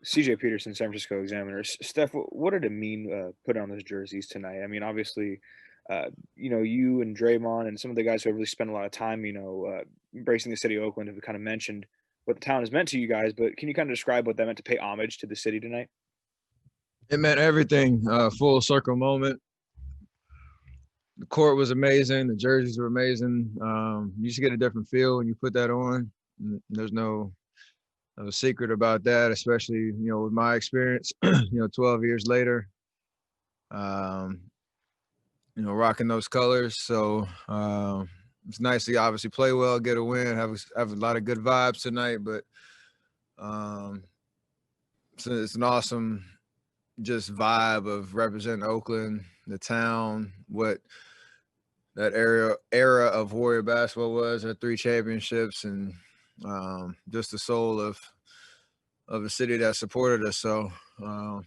CJ Peterson, San Francisco Examiner. Steph, what did it mean putting on those jerseys tonight? I mean, obviously, you and Draymond and some of the guys who have really spent a lot of time, embracing the city of Oakland have kind of mentioned what the town has meant to you guys. But can you kind of describe what that meant to pay homage to the city tonight? It meant everything. Full circle moment. The court was amazing. The jerseys were amazing. You just get a different feel when you put that on. There's no secret about that, especially, with my experience, 12 years later, rocking those colors. So it's nice to obviously play well, get a win, have a lot of good vibes tonight. But it's an awesome just vibe of representing Oakland, the town, what that era of Warrior basketball was, our 3 championships, and just the soul of a city that supported us. So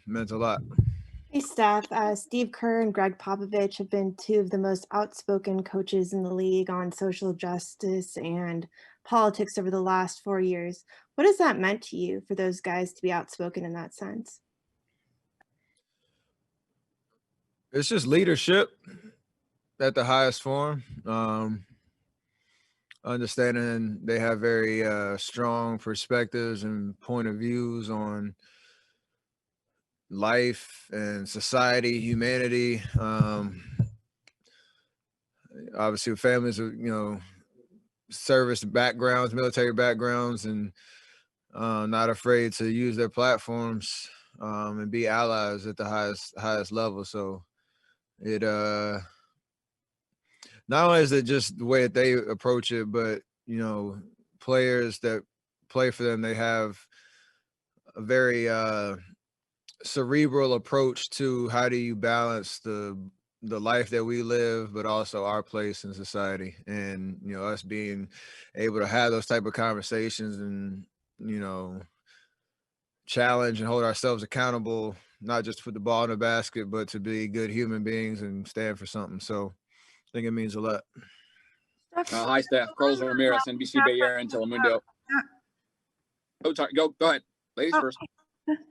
meant a lot. Hey, Steph. Steve Kerr and Greg Popovich have been 2 of the most outspoken coaches in the league on social justice and politics over the last 4 years. What has that meant to you for those guys to be outspoken in that sense? It's just leadership at the highest form. Understanding they have very strong perspectives and point of views on life and society, humanity. Obviously, with families with service backgrounds, military backgrounds, and not afraid to use their platforms and be allies at the highest level. So it not only is it just the way that they approach it, but players that play for them, they have a very cerebral approach to how do you balance the life that we live, but also our place in society. And us being able to have those type of conversations and challenge and hold ourselves accountable, not just to put the ball in the basket, but to be good human beings and stand for something. So I think it means a lot. Hi, Steph. Carlos Ramirez, NBC Bay Area and Telemundo. Oh, sorry. Go ahead. Ladies first.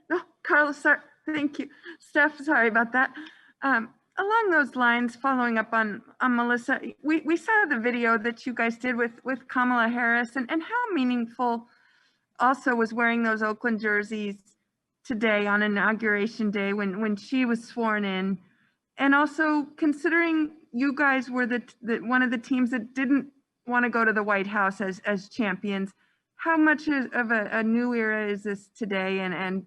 No, Carlos, sorry. Thank you. Steph, sorry about that. Along those lines, following up on Melissa, we saw the video that you guys did with Kamala Harris, and how meaningful also was wearing those Oakland jerseys today on Inauguration Day when she was sworn in. And also considering you guys were the one of the teams that didn't want to go to the White House as champions, how much of a new era is this today? And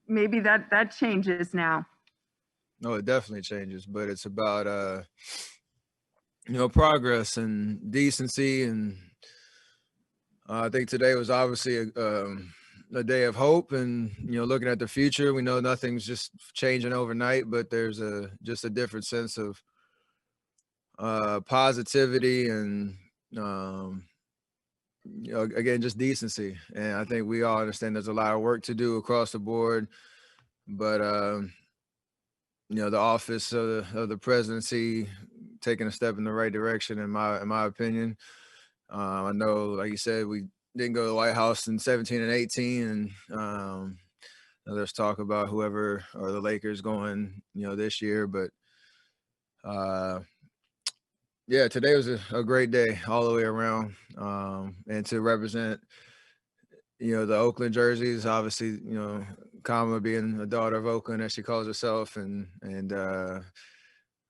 maybe that changes now. No, it definitely changes, but it's about progress and decency. And I think today was obviously a day of hope, and looking at the future. We know nothing's just changing overnight, but there's just a different sense of positivity and again, just decency. And I think we all understand there's a lot of work to do across the board, but the office of the presidency taking a step in the right direction, in my opinion. I know, like you said, we didn't go to the White House in 17 and 18, and there's talk about whoever or the Lakers going, this year. But yeah, today was a great day all the way around, and to represent, the Oakland jerseys. Obviously, Kamala being a daughter of Oakland, as she calls herself, and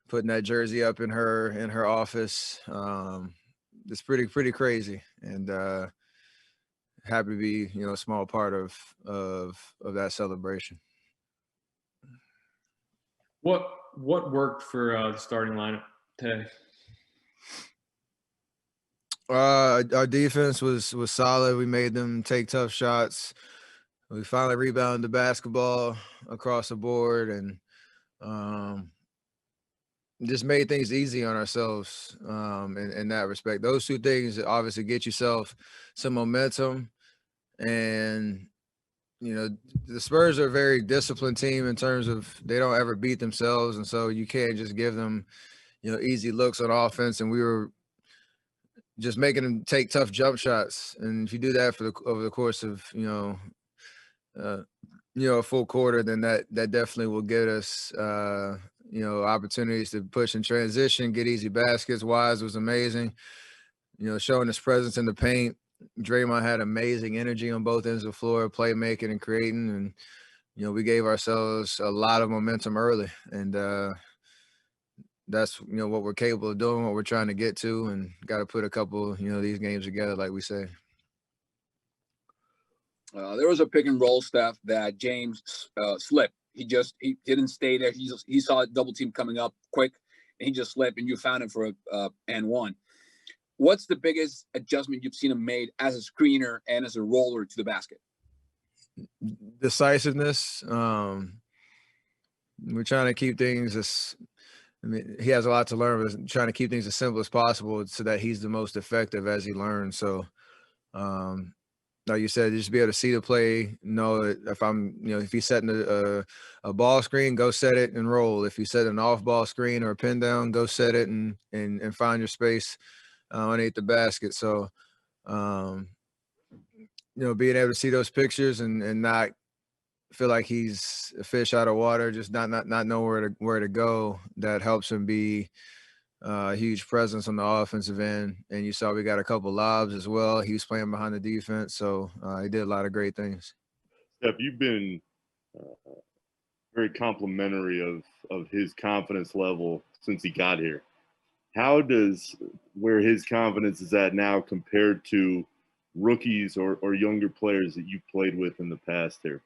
putting that jersey up in her office. It's pretty crazy, and happy to be a small part of that celebration. What worked for the starting lineup today? Our defense was solid. We made them take tough shots. We finally rebounded the basketball across the board, and just made things easy on ourselves in that respect. Those 2 things obviously get yourself some momentum. And the Spurs are a very disciplined team in terms of they don't ever beat themselves, and so you can't just give them easy looks on offense. And we were just making them take tough jump shots, and if you do that over the course of a full quarter, then that definitely will get us, opportunities to push and transition, get easy baskets. Wise was amazing, showing his presence in the paint. Draymond had amazing energy on both ends of the floor, playmaking and creating. And, we gave ourselves a lot of momentum early. And that's, what we're capable of doing, what we're trying to get to, and got to put a couple, these games together, like we say. There was a pick and roll stuff that James slipped. He didn't stay there. He saw a double team coming up quick, and he just slipped, and you found him for and one. What's the biggest adjustment you've seen him made as a screener and as a roller to the basket? Decisiveness. We're trying to keep things he has a lot to learn, but trying to keep things as simple as possible so that he's the most effective as he learns. So, like you said, just be able to see the play, know that if he's setting a ball screen, go set it and roll. If you set an off ball screen or a pin down, go set it and find your space underneath the basket. So, being able to see those pictures and not feel like he's a fish out of water, just not know where to go, that helps him be a huge presence on the offensive end. And you saw we got a couple lobs as well. He was playing behind the defense, so he did a lot of great things. Steph, you've been very complimentary of his confidence level since he got here. How does where his confidence is at now compared to rookies or younger players that you've played with in the past here?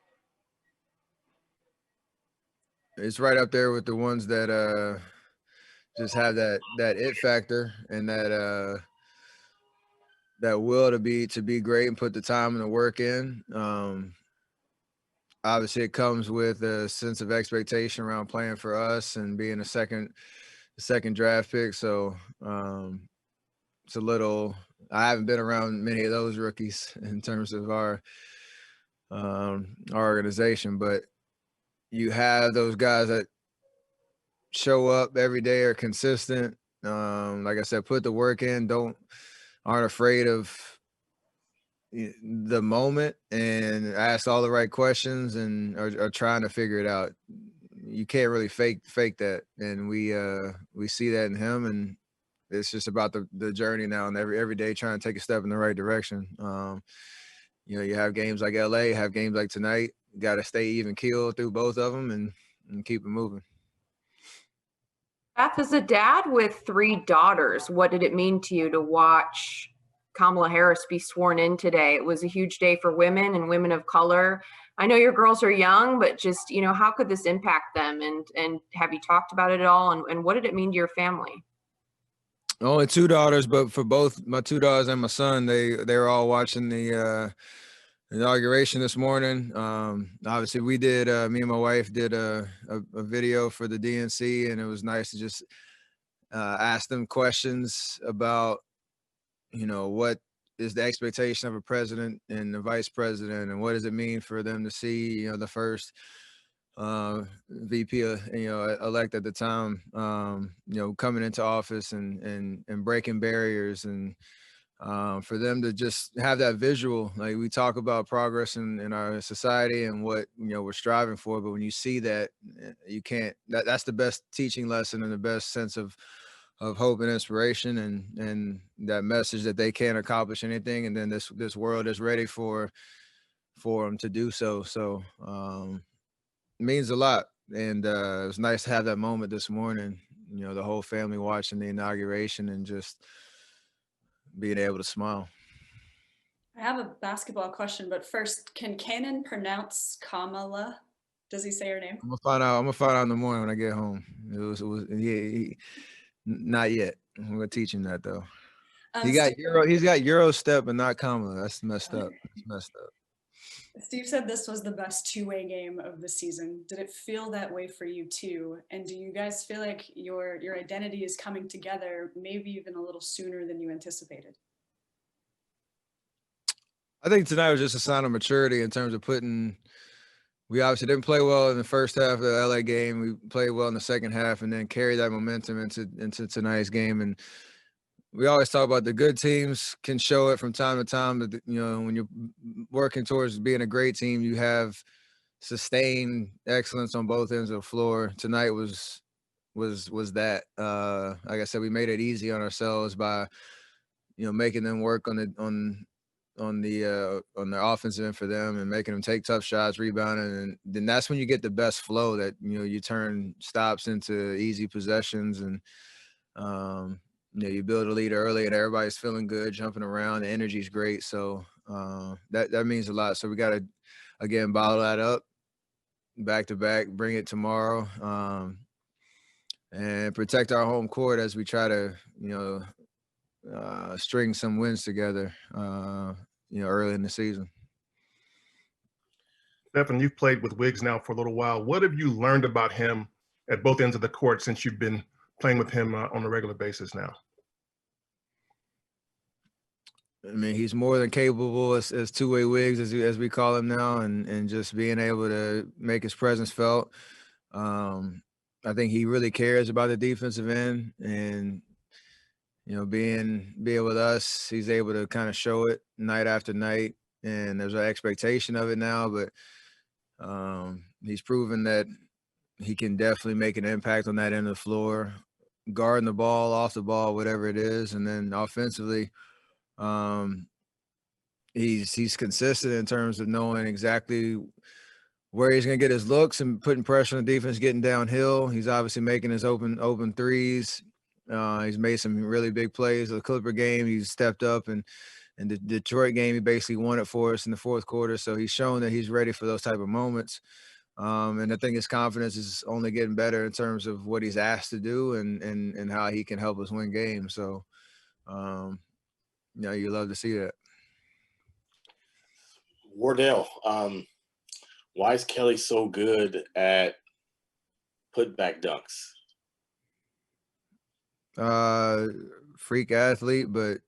It's right up there with the ones that just have that it factor and that will to be great and put the time and the work in. Obviously, it comes with a sense of expectation around playing for us and being a second draft pick. So it's a little. I haven't been around many of those rookies in terms of our organization, but you have those guys that show up every day, are consistent. Like I said, put the work in, aren't afraid of the moment and ask all the right questions and are trying to figure it out. You can't really fake that. And we see that in him, and it's just about the journey now, and every day trying to take a step in the right direction. You have games like LA, have games like tonight. You got to stay even keeled through both of them and keep it moving. Beth, as a dad with 3 daughters, what did it mean to you to watch Kamala Harris be sworn in today? It was a huge day for women and women of color. I know your girls are young, but just, how could this impact them? And have you talked about it at all? And what did it mean to your family? Only 2 daughters, but for both my 2 daughters and my son, they were all watching the inauguration this morning. Obviously we did, me and my wife did a video for the DNC, and it was nice to just ask them questions about, what is the expectation of a president and the vice president, and what does it mean for them to see, the first VP, elect at the time, coming into office and breaking barriers, and for them to just have that visual. Like, we talk about progress in our society and what we're striving for, but when you see that, you can't. That's the best teaching lesson and the best sense of hope and inspiration, and that message that they can't accomplish anything, and then this world is ready for them to do so. So it means a lot, and it was nice to have that moment this morning. The whole family watching the inauguration and just being able to smile. I have a basketball question, but first, can Cannon pronounce Kamala? Does he say her name? I'm gonna find out in the morning when I get home. It was not yet. I'm gonna teach him that though. He's got Euro step and not Kamala. That's messed up. It's messed up. Steve said this was the best two-way game of the season. Did it feel that way for you too? And do you guys feel like your identity is coming together maybe even a little sooner than you anticipated? I think tonight was just a sign of maturity in terms of we obviously didn't play well in the first half of the LA game. We played well in the second half and then carried that momentum into tonight's game. And we always talk about the good teams can show it from time to time, but when you're working towards being a great team, you have sustained excellence on both ends of the floor. Tonight was that. Like I said, we made it easy on ourselves by, making them work on the offensive end for them and making them take tough shots, rebounding, and then that's when you get the best flow. That you turn stops into easy possessions, and you build a lead early, and everybody's feeling good, jumping around. The energy's great, so that means a lot. So we got to again bottle that up, back to back, bring it tomorrow, and protect our home court as we try to string some wins together, early in the season. Stephen, you've played with Wiggs now for a little while. What have you learned about him at both ends of the court since you've been playing with him on a regular basis now? I mean, he's more than capable as two-way Wiggs, as we call him now, and just being able to make his presence felt. I think he really cares about the defensive end, and being with us, he's able to kind of show it night after night, and there's an expectation of it now, but he's proven that he can definitely make an impact on that end of the floor, guarding the ball, off the ball, whatever it is. And then offensively, he's consistent in terms of knowing exactly where he's going to get his looks and putting pressure on the defense, getting downhill. He's obviously making his open threes. He's made some really big plays. The Clipper game, he's stepped up, and the Detroit game, he basically won it for us in the fourth quarter. So he's shown that he's ready for those type of moments. And I think his confidence is only getting better in terms of what he's asked to do and how he can help us win games. So, you love to see that. Wardell, why is Kelly so good at putback dunks? Freak athlete, but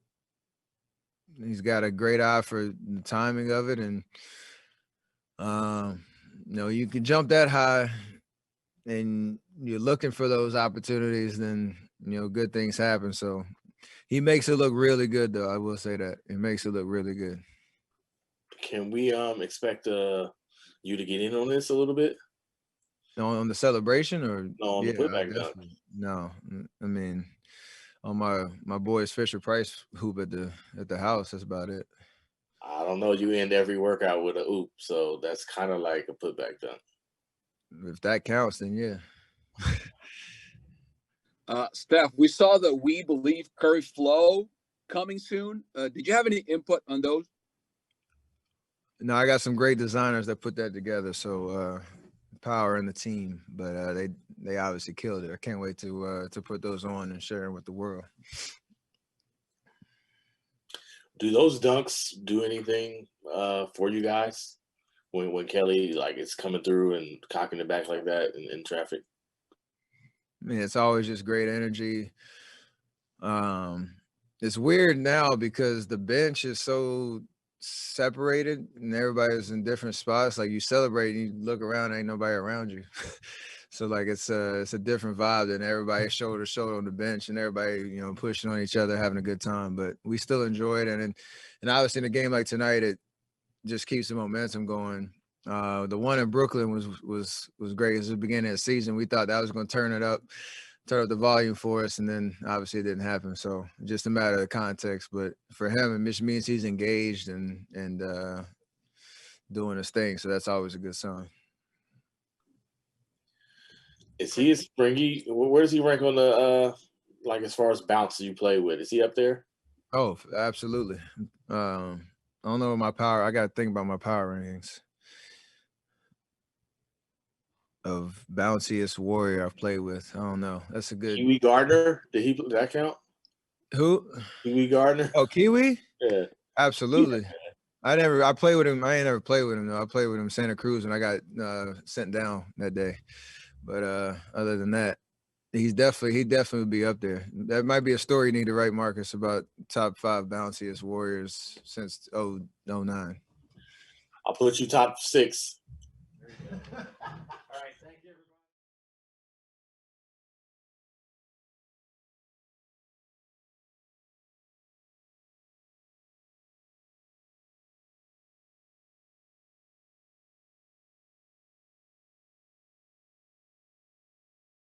he's got a great eye for the timing of it. And, you can jump that high and you're looking for those opportunities, then, good things happen. So he makes it look really good, though. I will say that. It makes it look really good. Can we expect you to get in on this a little bit? On the celebration, or no, on the putback dunk? No, I mean, on my boys Fisher Price hoop at the house. That's about it. I don't know. You end every workout with a oop, so that's kind of like a putback dunk. If that counts, then yeah. Steph, we saw the We Believe Curry Flow coming soon. Did you have any input on those? No, I got some great designers that put that together. So power in the team, but they obviously killed it. I can't wait to put those on and share them with the world. Do those dunks do anything for you guys when Kelly is coming through and cocking it back like that in traffic? I mean, it's always just great energy. It's weird now because the bench is so separated and everybody's in different spots. Like, you celebrate and you look around, ain't nobody around you. So it's a different vibe than everybody shoulder to shoulder on the bench and everybody pushing on each other, having a good time. But we still enjoy it, and obviously in a game like tonight, it just keeps the momentum going. The one in Brooklyn was great. It was the beginning of the season. We thought that was going to turn up the volume for us, and then obviously it didn't happen. So just a matter of context. But for him, it means he's engaged and doing his thing. So that's always a good sign. Is he a springy? Where does he rank on the as far as bounce you play with? Is he up there? Oh, absolutely. I don't know my power. I got to think about my power rankings of bounciest warrior I've played with. I don't know. That's a good. Kiwi Gardner? Did that count? Who? Kiwi Gardner. Oh, Kiwi? Yeah. Absolutely. Yeah. I played with him. I ain't never played with him though. I played with him in Santa Cruz when I got sent down that day. But other than that, he definitely would be up there. That might be a story you need to write, Marcus, about top 5 bounciest warriors since 2009. I'll put you top 6.